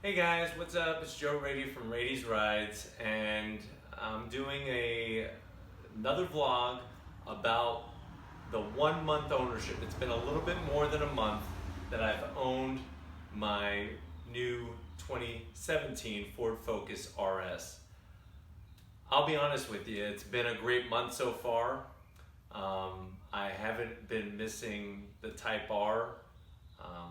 Hey guys, what's up? It's Joe Raiti from Raiti's Rides, and I'm doing another vlog about the 1 month ownership. It's been a little bit more than a month that I've owned my new 2017 Ford Focus RS. I'll be honest with you, it's been a great month so far. I haven't been missing the Type R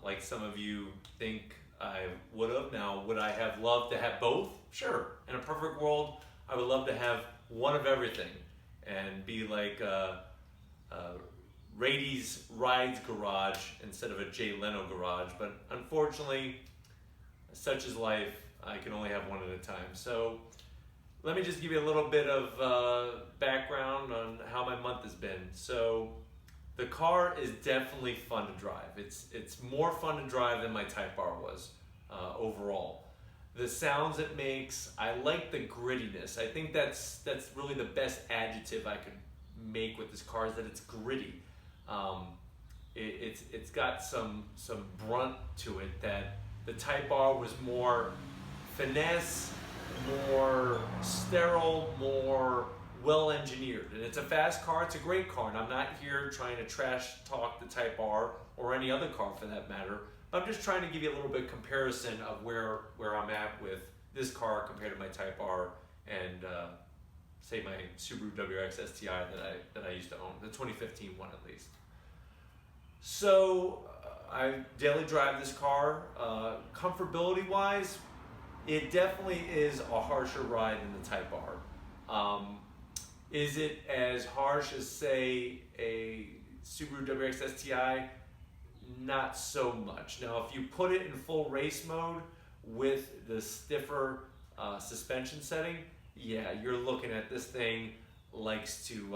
like some of you think I would have. Now, would I have loved to have both? Sure. In a perfect world, I would love to have one of everything and be like Raiti's Rides garage instead of a Jay Leno garage. But unfortunately, such is life. I can only have one at a time. So let me just give you a little bit of background on how my month has been. So the car is definitely fun to drive. It's more fun to drive than my Type R was overall. The sounds it makes, I like the grittiness. I think that's really the best adjective I could make with this car is that it's gritty. It's got some brunt to it that the Type R was more finesse, more sterile, more well engineered. And it's a fast car, it's a great car, and I'm not here trying to trash talk the Type R or any other car for that matter. I'm just trying to give you a little bit of comparison of where I'm at with this car compared to my Type R and say my Subaru WRX STI that I used to own, the 2015 one at least. So I daily drive this car. Comfortability wise, it definitely is a harsher ride than the Type R. Is it as harsh as, say, a Subaru WRX STI? Not so much. Now, if you put it in full race mode with the stiffer suspension setting, yeah, you're looking at this thing likes to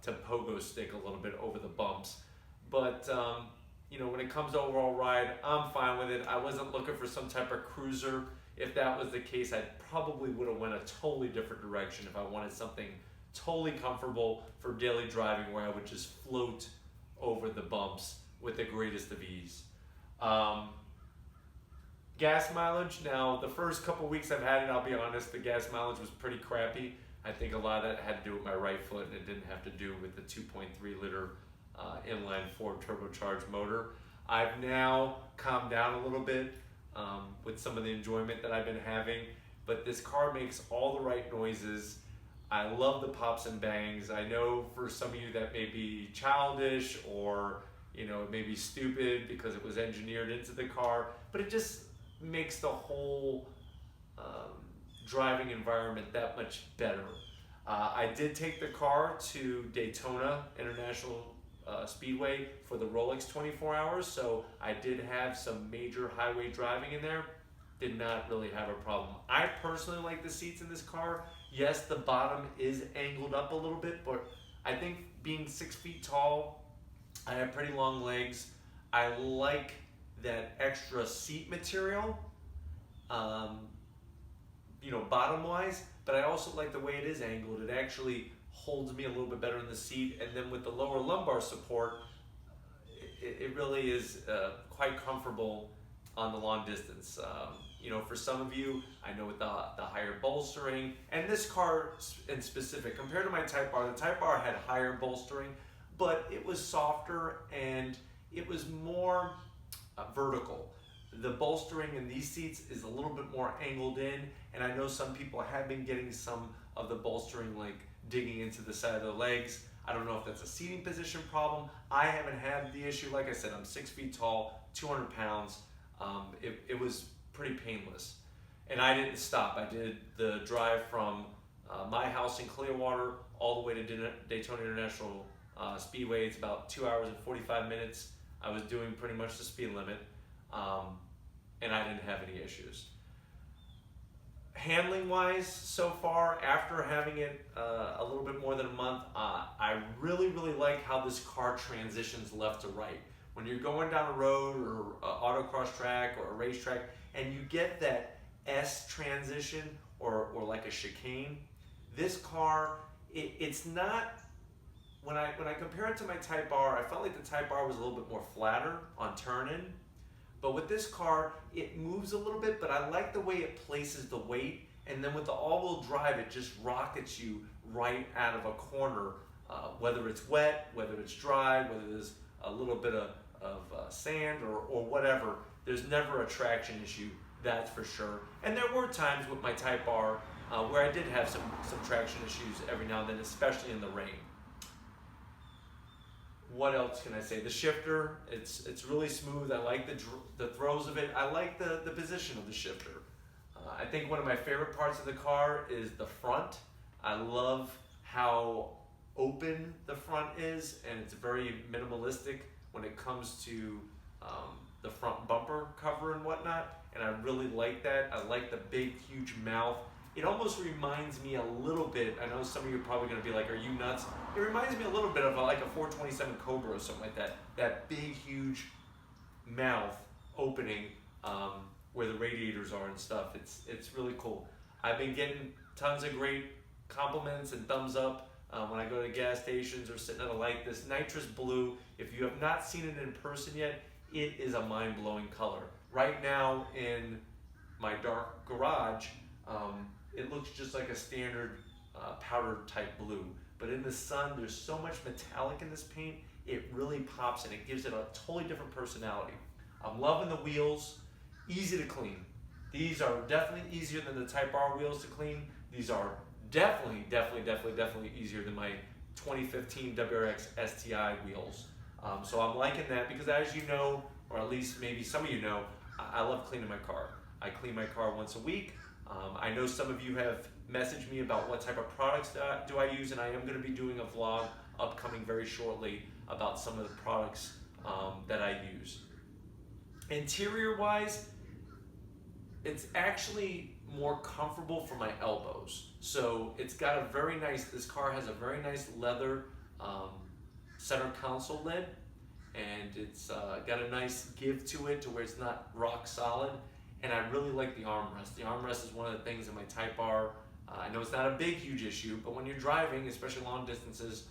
pogo stick a little bit over the bumps. But when it comes to overall ride, I'm fine with it. I wasn't looking for some type of cruiser. If that was the case, I probably would have went a totally different direction if I wanted something totally comfortable for daily driving where I would just float over the bumps with the greatest of ease. Gas mileage, now the first couple weeks I've had it, I'll be honest, the gas mileage was pretty crappy. I think a lot of that had to do with my right foot and it didn't have to do with the 2.3 liter inline four turbocharged motor. I've now calmed down a little bit with some of the enjoyment that I've been having, but this car makes all the right noises. I love the pops and bangs. I know for some of you that may be childish or it may be stupid because it was engineered into the car, but it just makes the whole driving environment that much better. I did take the car to Daytona International Speedway for the Rolex 24 hours, so I did have some major highway driving in there. Did not really have a problem. I personally like the seats in this car. Yes, the bottom is angled up a little bit, but I think being 6 feet tall, I have pretty long legs. I like that extra seat material, bottom-wise, but I also like the way it is angled. It actually holds me a little bit better in the seat, and then with the lower lumbar support, it really is quite comfortable on the long distance. For some of you, I know with the higher bolstering, and this car in specific, compared to my Type R, the Type R had higher bolstering, but it was softer and it was more vertical. The bolstering in these seats is a little bit more angled in, and I know some people have been getting some of the bolstering like digging into the side of their legs. I don't know if that's a seating position problem. I haven't had the issue. Like I said, I'm 6 feet tall, 200 pounds. It was pretty painless. And I didn't stop. I did the drive from my house in Clearwater all the way to Daytona International Speedway. It's about 2 hours and 45 minutes. I was doing pretty much the speed limit, and I didn't have any issues. Handling wise, so far, after having it a little bit more than a month, I really like how this car transitions left to right. When you're going down a road or autocross track or a racetrack and you get that S transition or like a chicane, this car, it's not, when I compare it to my Type R, I felt like the Type R was a little bit more flatter on turn-in. But with this car, it moves a little bit, but I like the way it places the weight. And then with the all-wheel drive, it just rockets you right out of a corner, whether it's wet, whether it's dry, whether there's a little bit of sand or whatever. There's never a traction issue, that's for sure. And there were times with my Type R where I did have some traction issues every now and then, especially in the rain. What else can I say? The shifter, it's really smooth. I like the throws of it. I like the position of the shifter. I think one of my favorite parts of the car is the front. I love how open the front is, and it's very minimalistic when it comes to the front bumper cover and whatnot, and I really like that. I like the big, huge mouth. It almost reminds me a little bit, I know some of you are probably gonna be like, are you nuts? It reminds me a little bit of like a 427 Cobra or something like that. That big, huge mouth opening where the radiators are and stuff. It's really cool. I've been getting tons of great compliments and thumbs up when I go to gas stations or sitting at a light. This nitrous blue, if you have not seen it in person yet, it is a mind-blowing color. Right now in my dark garage, it looks just like a standard powder type blue. But in the sun, there's so much metallic in this paint, it really pops and it gives it a totally different personality. I'm loving the wheels, easy to clean. These are definitely easier than the Type R wheels to clean. These are definitely easier than my 2015 WRX STI wheels. So I'm liking that because, as you know, or at least maybe some of you know, I love cleaning my car. I clean my car once a week. I know some of you have messaged me about what type of products do I use, and I am going to be doing a vlog upcoming very shortly about some of the products that I use. Interior wise, it's actually more comfortable for my elbows. So it's got a very nice, this car has a very nice leather center console lid, and it's got a nice give to it to where it's not rock solid. And I really like the armrest. The armrest is one of the things in my Type R. I know it's not a big, huge issue, but when you're driving, especially long distances,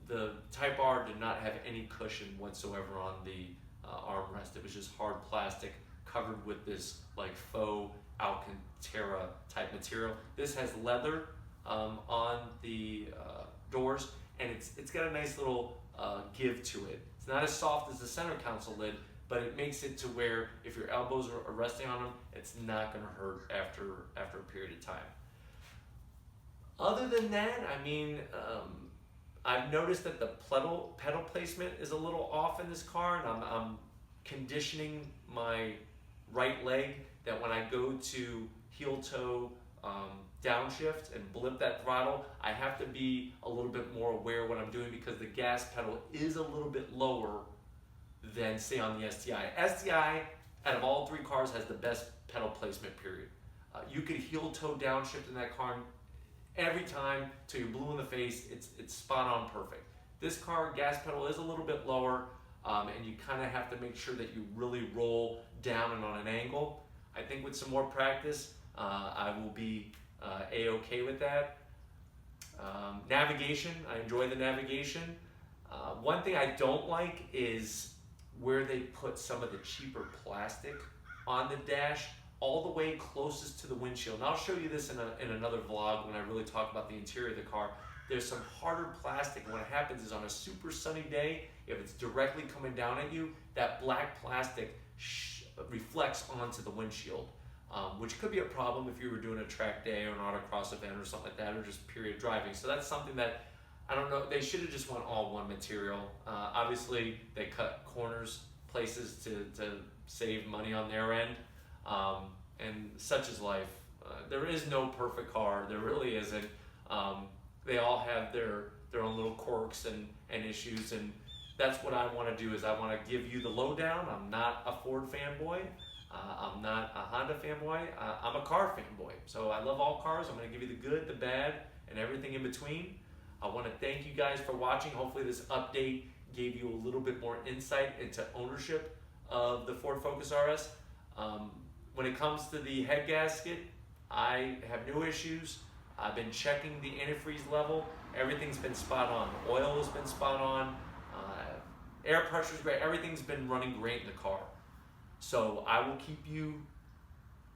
the Type R did not have any cushion whatsoever on the armrest. It was just hard plastic covered with this like faux Alcantara type material. This has leather on the doors, and it's got a nice little give to it. It's not as soft as the center console lid, but it makes it to where if your elbows are resting on them, it's not going to hurt after a period of time. Other than that, I mean, I've noticed that the pedal placement is a little off in this car, and I'm conditioning my right leg that when I go to heel toe downshift and blip that throttle, I have to be a little bit more aware of what I'm doing because the gas pedal is a little bit lower than say on the STI. STI, out of all three cars, has the best pedal placement, period. You could heel toe downshift in that car every time till you're blue in the face. It's spot on perfect. This car, gas pedal is a little bit lower, and you kind of have to make sure that you really roll down and on an angle. I think with some more practice, I will be a-okay with that. Navigation, I enjoy the navigation. One thing I don't like is where they put some of the cheaper plastic on the dash all the way closest to the windshield. And I'll show you this in another vlog when I really talk about the interior of the car. There's some harder plastic, and what happens is on a super sunny day, if it's directly coming down at you, that black plastic reflects onto the windshield, which could be a problem if you were doing a track day or an autocross event or something like that, or just period driving. So that's something that, I don't know, they should have just went all one material. Obviously, they cut corners, places to save money on their end, and such is life. There is no perfect car, there really isn't. They all have their own little quirks and issues, and that's what I want to do. Is I want to give you the lowdown. I'm not a Ford fanboy. I'm not a Honda fanboy. I'm a car fanboy. So I love all cars. I'm going to give you the good, the bad, and everything in between. I want to thank you guys for watching. Hopefully this update gave you a little bit more insight into ownership of the Ford Focus RS. When it comes to the head gasket, I have no issues. I've been checking the antifreeze level. Everything's been spot on. The oil has been spot on. Air pressure's great. Everything's been running great in the car. So I will keep you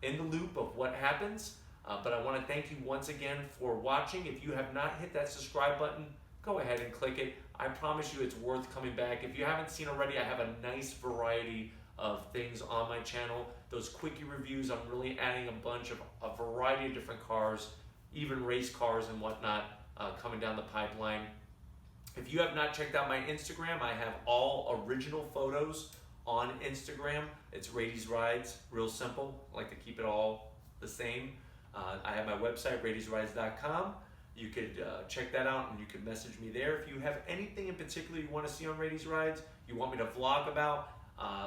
in the loop of what happens. But I want to thank you once again for watching. If you have not hit that subscribe button, go ahead and click it. I promise you it's worth coming back. If you haven't seen already, I have a nice variety of things on my channel. Those quickie reviews, I'm really adding a variety of different cars, even race cars and whatnot coming down the pipeline. If you have not checked out my Instagram, I have all original photos on Instagram. It's Raiti's Rides, real simple. I like to keep it all the same. I have my website, raitisrides.com. You could check that out and you can message me there. If you have anything in particular you want to see on Raiti's Rides, you want me to vlog about,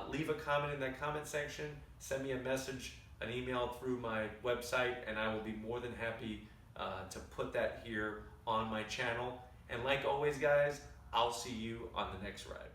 leave a comment in that comment section, send me a message, an email through my website, and I will be more than happy to put that here on my channel. And like always, guys, I'll see you on the next ride.